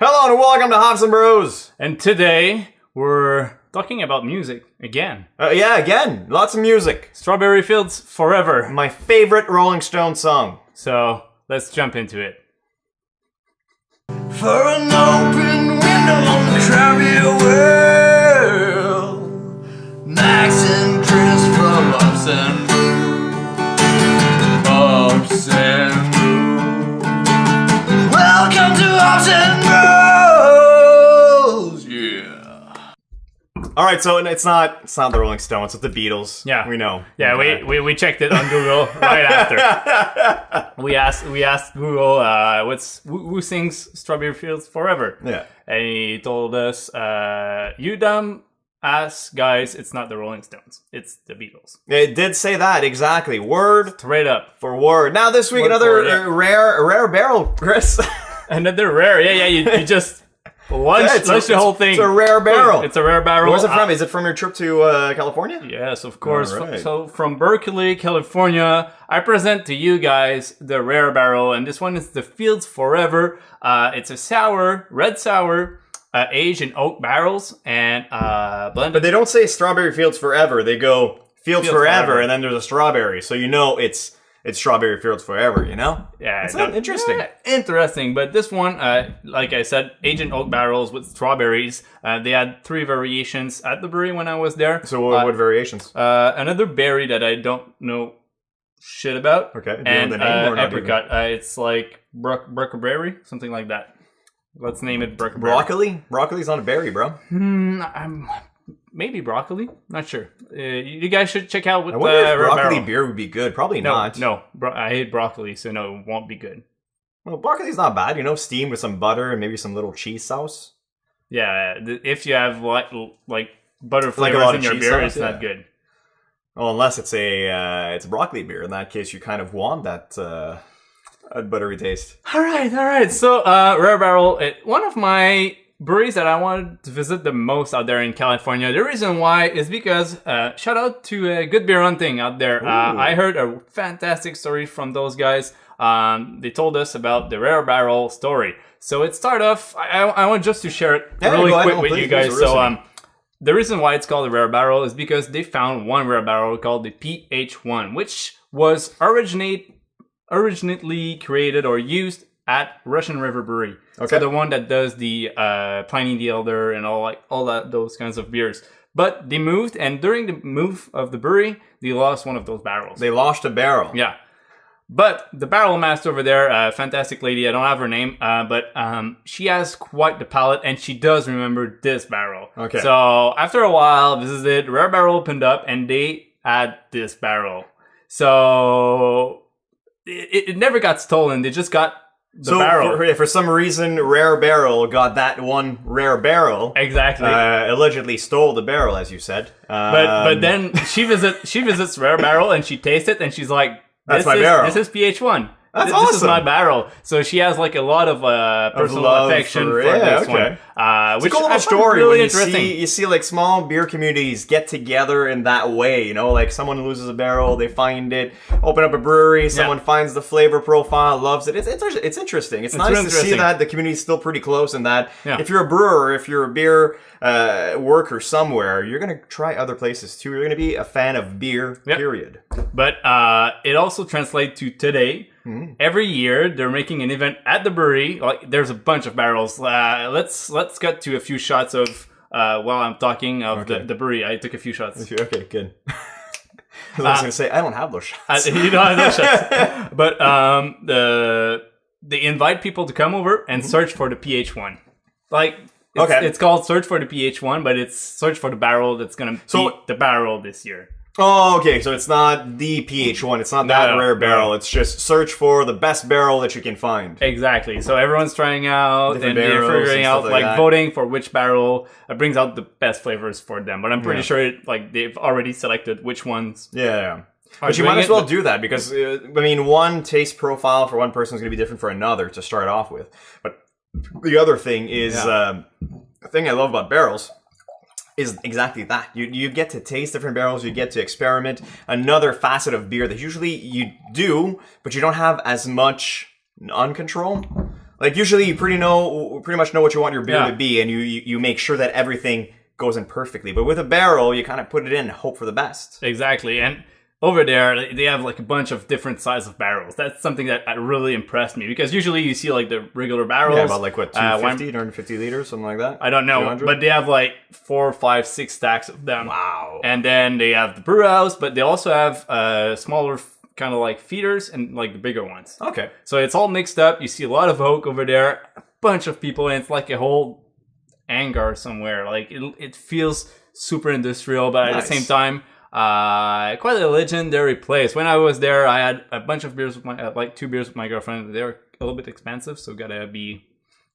Hello and welcome to Hops and Brews. And today we're talking about music again. Again, lots of music. Strawberry Fields Forever. My favorite Rolling Stones song. So let's jump into it. For an open window on the crabby world, Max and Chris from Ups and Brews. Welcome to Ups and Brews. Yeah. All right, so it's not the Rolling Stones, it's the Beatles. Yeah, we know. Yeah, we checked it on Google right after. We asked Google, who sings Strawberry Fields Forever? Yeah, and he told us, you dumb ass guys, it's not the Rolling Stones, it's the Beatles. it did say that exactly. Word Straight up. for word. Now this week Word another for it, yeah. rare barrel, Chris. Another rare. Yeah, you just lunch the whole thing. It's a rare barrel. It's a rare barrel. Where's it from? Is it from your trip to California? Yes, of course. All right. So from Berkeley, California, I present to you guys the rare barrel, and this one is the Fields Forever. It's a red sour, aged in oak barrels and blended. But they don't say Strawberry Fields Forever. They go Fields forever, Forever. and then there's a strawberry. So you know it's Strawberry Fields Forever, you know? Yeah, It's not interesting. Yeah, interesting. But this one, like I said, aged in oak barrels with strawberries. They had 3 variations at the brewery when I was there. So what variations? Another berry that I don't know shit about. Okay. Do you And know the name or not apricot. It's like berry, something like that. Let's name it berry. Broccoli? Broccoli's not a berry, bro. Maybe broccoli. Not sure. You guys should check out with I wonder if Red broccoli Barrel. beer would be good. Probably not. No. I hate broccoli, so no, it won't be good. Well, broccoli's not bad. You know, steamed with some butter and maybe some little cheese sauce. Yeah, if you have like butter Like a flavors lot in of your cheese beer, sauce, it's not good. Well, unless it's a broccoli beer. In that case, you kind of want that buttery taste. All right. So, Rare Barrel, one of my breweries that I wanted to visit the most out there in California. The reason why is because, shout out to Good Beer Hunting out there. I heard a fantastic story from those guys. They told us about the Rare Barrel story. So it started off, I want just to share it really quick with you guys. So, the reason why it's called a Rare Barrel is because they found one Rare Barrel called the PH1, which was originally created or used at Russian River Brewery. Okay. So the one that does the Pliny the Elder and all those kinds of beers. But they moved, and during the move of the brewery, they lost one of those barrels. They lost a barrel. Yeah. But the barrel master over there, fantastic lady, I don't have her name, but she has quite the palate, and she does remember this barrel. Okay. So after a while, visited, Rare Barrel opened up, and they had this barrel. So it never got stolen. They just got the barrel. For some reason, Rare Barrel got that one rare barrel. Exactly. Allegedly stole the barrel, as you said. But then she visits Rare Barrel, and she tastes it, and she's like, That's my barrel. This is PH1. That's This is awesome. my barrel. So she has like a lot of personal love affection for yeah, this okay. one. It's Which a cool I little find story really when interesting. you see like small beer communities get together in that way, you know, like someone loses a barrel, they find it, open up a brewery, someone finds the flavor profile, loves it. It's interesting. It's nice to see that the community is still pretty close and that if you're a brewer, if you're a beer worker somewhere, you're going to try other places too. You're going to be a fan of beer, period. But it also translates to today. Every year they're making an event at the brewery. Like there's a bunch of barrels. Let's get to a few shots of while I'm talking of the brewery. I took a few shots. Okay, good. I was going to say I don't have those shots. You don't have those shots. But they invite people to come over and search for the PH1. Like it's called Search for the PH1, but it's search for the barrel that's gonna beat the barrel this year. Oh, okay. So it's not the PH1. It's not that rare barrel. It's just search for the best barrel that you can find. Exactly. So everyone's trying out Different and they're barrels figuring and out, stuff like that. voting for which barrel brings out the best flavors for them. But I'm pretty sure they've already selected which ones. Yeah. But you might as well do that because, one taste profile for one person is going to be different for another to start off with. But the other thing is, the thing I love about barrels is exactly that. You get to taste different barrels, you get to experiment. Another facet of beer that usually you do, but you don't have as much on control. Like usually you pretty much know what you want your beer to be, and you make sure that everything goes in perfectly. But with a barrel, you kind of put it in and hope for the best. Exactly. And over there, they have like a bunch of different sizes of barrels. That's something that really impressed me, because usually you see like the regular barrels. Yeah, about like what, 250 liters, something like that? I don't know, 200? but they have like 4, 5, 6 stacks of them. Wow. And then they have the brew house, but they also have smaller kind of like feeders and like the bigger ones. Okay. So it's all mixed up. You see a lot of oak over there, a bunch of people, and it's like a whole hangar somewhere. Like it feels super industrial, but at the same time, quite a legendary place. When I was there, I had a bunch of beers with like 2 beers with my girlfriend. They're a little bit expensive, so gotta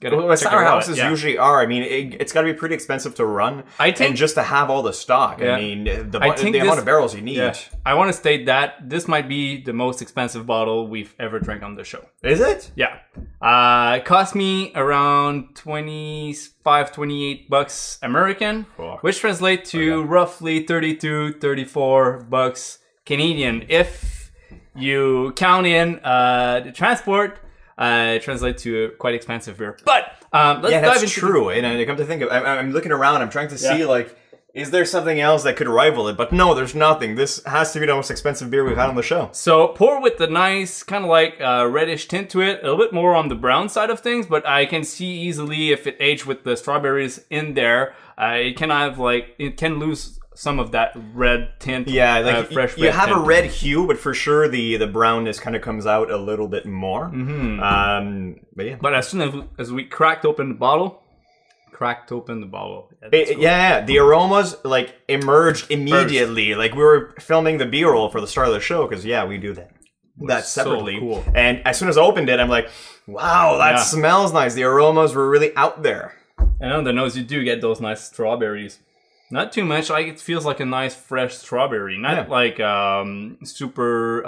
Well, sour houses usually are. I mean, it's got to be pretty expensive to run, and just to have all the stock. I mean, the amount of barrels you need. Yeah. I want to state that this might be the most expensive bottle we've ever drank on the show. Is it? Yeah. It cost me around $25-$28 American, which translates to roughly $32-$34 Canadian. If you count in the transport, it translates to a quite expensive beer. But let's dive into true. And I come to think of, I'm looking around. I'm trying to see like, is there something else that could rival it? But no, there's nothing. This has to be the most expensive beer we've had on the show. So pour with the nice kind of like reddish tint to it, a little bit more on the brown side of things. But I can see easily if it aged with the strawberries in there, it can lose some of that red tint. Yeah, like fresh. You have a red hue, but for sure the brownness kind of comes out a little bit more. Mm-hmm. But yeah. But as soon as we cracked open the bottle. The aromas like emerged immediately. First. Like we were filming the B-roll for the start of the show because we do that separately. So cool. And as soon as I opened it, I'm like, wow, that smells nice. The aromas were really out there. And on the nose, you do get those nice strawberries. Not too much. Like it feels like a nice fresh strawberry, not like super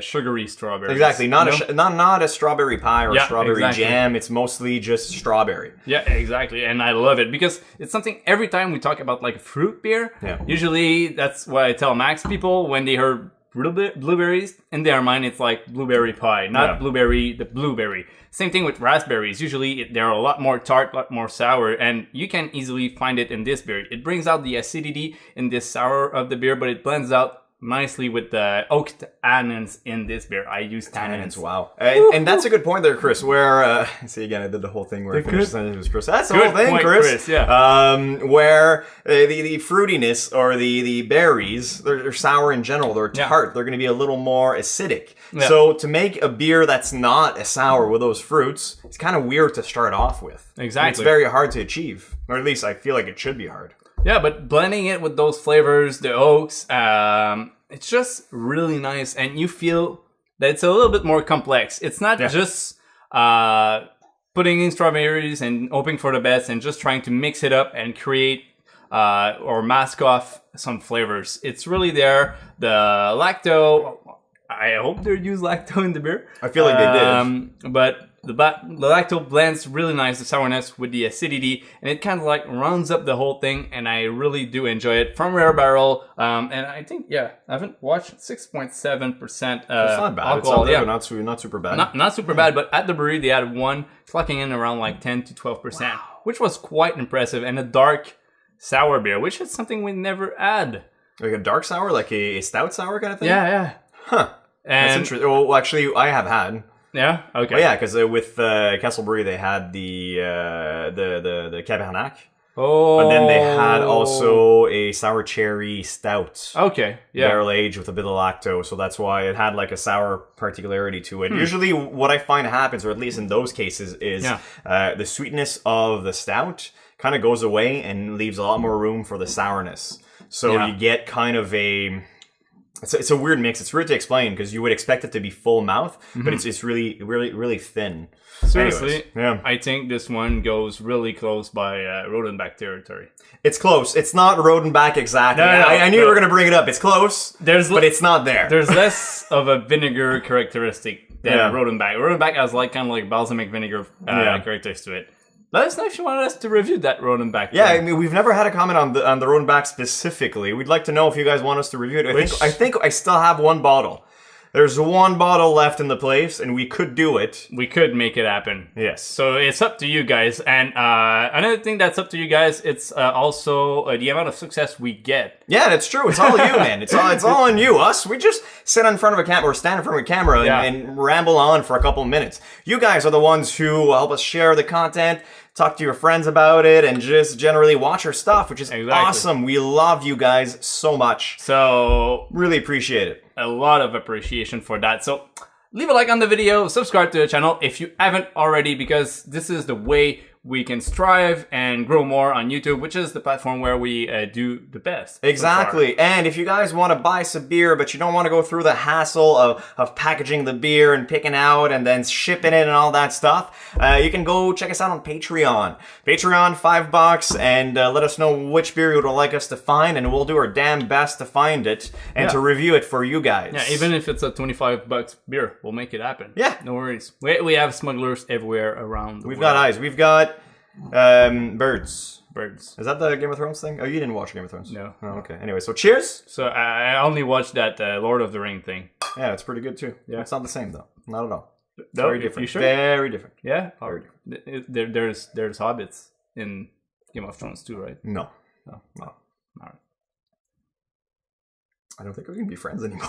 sugary strawberry. Exactly, not a strawberry pie or a strawberry jam. It's mostly just strawberry. Yeah, exactly, and I love it because it's something every time we talk about like a fruit beer. Yeah. Usually that's what I tell Max people when they heard blueberries in their mind. It's like blueberry pie, not blueberry. Same thing with raspberries. Usually they're a lot more tart, a lot more sour, and you can easily find it in this beer. It brings out the acidity in this sour of the beer, but it blends out nicely with the oak tannins in this beer. I use tannins. Wow. And that's a good point there, Chris, where, see again, I did the whole thing where I finished the sentence with Chris. That's the whole thing, Chris. Where the fruitiness or the berries, they're sour in general, they're tart, they're going to be a little more acidic. Yeah. So to make a beer that's not a sour with those fruits, it's kind of weird to start off with. Exactly. And it's very hard to achieve, or at least I feel like it should be hard. Yeah, but blending it with those flavors, the oaks, it's just really nice. And you feel that it's a little bit more complex. It's not just putting in strawberries and hoping for the best and just trying to mix it up and create or mask off some flavors. It's really there. The lacto, I hope they use lacto in the beer. I feel like they did. But the lacto blends really nice the sourness with the acidity, and it kind of like rounds up the whole thing, and I really do enjoy it from Rare Barrel. And I think, I haven't watched 6.7%. It's not bad. Alcohol. It's not super bad. Not super bad, but at the brewery they had one clocking in around like 10 to 12%, which was quite impressive, and a dark sour beer, which is something we never had. Like a dark sour, like a stout sour kind of thing? Yeah. Huh. And that's interesting. Well, actually, I have had. Yeah. Okay. Well, yeah, because with Castle Brewery they had the Cabernet. Oh. And then they had also a sour cherry stout. Okay. Yeah. Barrel aged with a bit of lactose, so that's why it had like a sour particularity to it. Usually, what I find happens, or at least in those cases, is the sweetness of the stout kind of goes away and leaves a lot more room for the sourness. So you get kind of a. It's a weird mix. It's weird to explain because you would expect it to be full mouth, but it's really, really, really thin. Seriously, anyways, I think this one goes really close by Rodenbach territory. It's close. It's not Rodenbach exactly. No, I knew you were going to bring it up. It's close, but it's not there. There's less of a vinegar characteristic than Rodenbach. Rodenbach has like kind of like balsamic vinegar characteristics to it. Let us know if you want us to review that Rodenbach. Yeah, I mean, we've never had a comment on the Rodenbach specifically. We'd like to know if you guys want us to review it. I think I still have one bottle. There's one bottle left in the place, and we could do it. We could make it happen. Yes. So it's up to you guys. And another thing that's up to you guys, it's also the amount of success we get. Yeah, that's true. It's all you, man. It's all on you. Us, we just sit in front of a camera or stand in front of a camera and ramble on for a couple of minutes. You guys are the ones who help us share the content, talk to your friends about it, and just generally watch our stuff, which is awesome. We love you guys so much. So really appreciate it. A lot of appreciation for that. So leave a like on the video, subscribe to the channel if you haven't already, because this is the way we can strive and grow more on YouTube, which is the platform where we do the best. Exactly. So and if you guys want to buy some beer, but you don't want to go through the hassle of packaging the beer and picking out and then shipping it and all that stuff, you can go check us out on Patreon. Patreon, $5, and let us know which beer you would like us to find, and we'll do our damn best to find it and to review it for you guys. Yeah, even if it's a $25 beer, we'll make it happen. Yeah. No worries. We have smugglers everywhere around the We've world. got eyes. We've got birds. Birds. Is that the Game of Thrones thing? Oh, you didn't watch Game of Thrones? No. Oh, okay. Anyway, so cheers. So I only watched that Lord of the Ring thing. Yeah, it's pretty good too. Yeah. It's not the same though. Not at all. It's No, very different. you sure? Very different. Yeah? Very different. There's hobbits in Game of Thrones too, right? No. No. No. All right. I don't think we're gonna be friends anymore.